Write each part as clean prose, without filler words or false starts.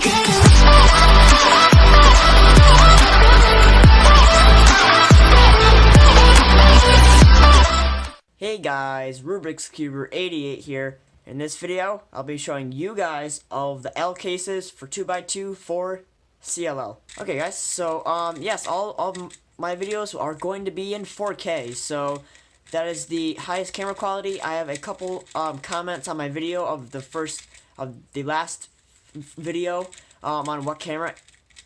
Hey guys, Rubik's Cuber 88 here. In this video, I'll be showing you guys all of the L cases for 2x2 for CLL. Okay guys, so yes, all of my videos are going to be in 4K, so that is the highest camera quality. I have a couple comments on my video of the last video on what camera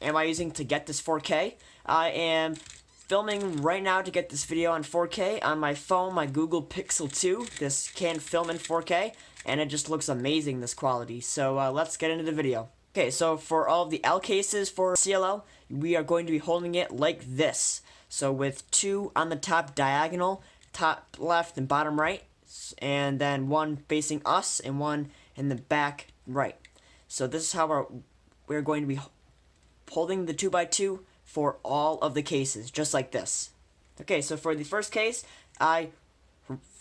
am I using to get this 4K. I am filming right now to get this video on 4K on my phone, my Google Pixel 2. This can film in 4K, and it just looks amazing, this quality. So let's get into the video. Okay, so for all of the L cases for CLL, we are going to be holding it like this. So with two on the top diagonal, top left and bottom right, and then one facing us and one in the back right. So this is how we're going to be holding the 2x2 for all of the cases, just like this. Okay, so for the first case, I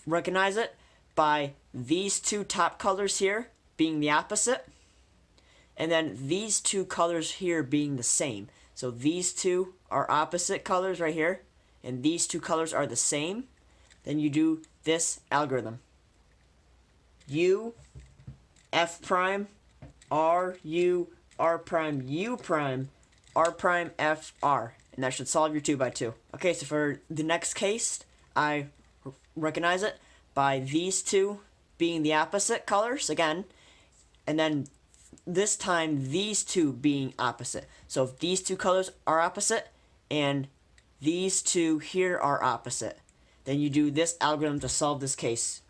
recognize it by these two top colors here being the opposite, and then these two colors here being the same. So these two are opposite colors right here, and these two colors are the same. Then you do this algorithm. U, F prime, R, U, R prime, U prime, R prime, F, R. And that should solve your 2x2. Okay, so for the next case, I recognize it by these two being the opposite colors again, and then this time these two being opposite. So if these two colors are opposite and these two here are opposite, then you do this algorithm to solve this case.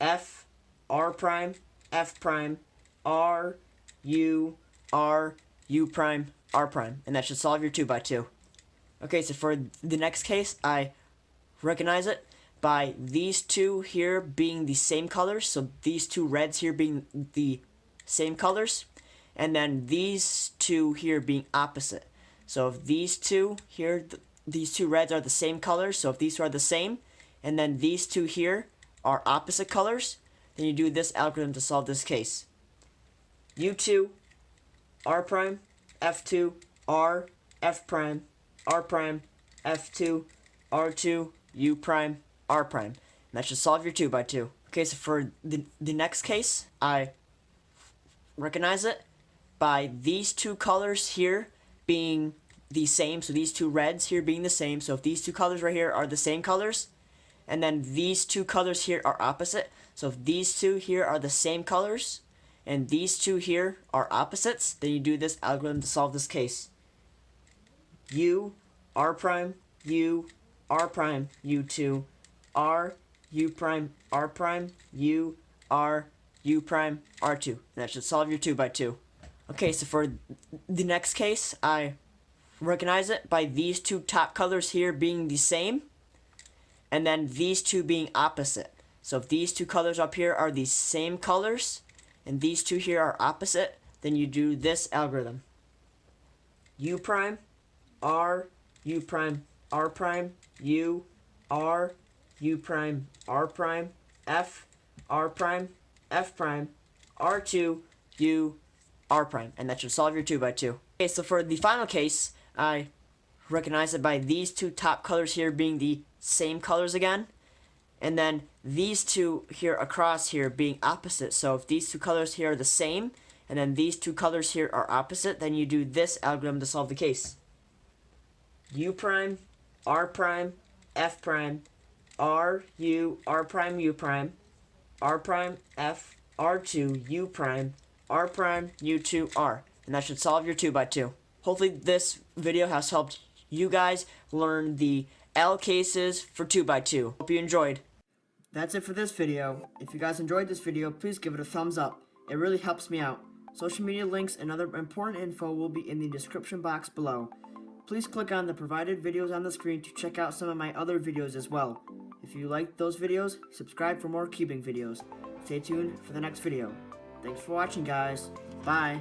F, R prime, F prime, R, U, R, U prime, R prime. And that should solve your 2x2. Okay, so for the next case, I recognize it by these two here being the same colors. So these two reds here being the same colors, and then these two here being opposite. So if these two here, these two reds are the same colors, so if these two are the same, and then these two here are opposite colors, then you do this algorithm to solve this case. U2, R prime, F2, R, F prime, R prime, F2, R2, U prime, R prime. And that should solve your 2x2. Okay, so for the next case, I recognize it by these two colors here being the same. So these two reds here being the same. So if these two colors right here are the same colors, and then these two colors here are opposite. So if these two here are the same colors, and these two here are opposites, then you do this algorithm to solve this case. U, R prime, U, R prime, U2, R, U prime, R prime, U, R, U prime, R2. And that should solve your 2x2. Okay, so for the next case, I recognize it by these two top colors here being the same, and then these two being opposite. So if these two colors up here are the same colors, and these two here are opposite, then you do this algorithm. U prime, R, U prime, R prime, U, R, U prime, R prime, F, R prime, F prime, R2, U, R prime. And that should solve your 2x2. Okay, so for the final case, I recognize it by these two top colors here being the same colors again, and then these two here across here being opposite. So if these two colors here are the same, and then these two colors here are opposite, then you do this algorithm to solve the case. U prime, R prime, F prime, R, U, R prime, U prime, R prime, F, R2, U prime, R prime, U2, R. And that should solve your 2x2. Hopefully this video has helped you guys learn the L cases for 2x2. Hope you enjoyed. That's it for this video. If you guys enjoyed this video, please give it a thumbs up. It really helps me out. Social media links and other important info will be in the description box below. Please click on the provided videos on the screen to check out some of my other videos as well. If you like those videos, subscribe for more cubing videos. Stay tuned for the next video. Thanks for watching, guys. Bye.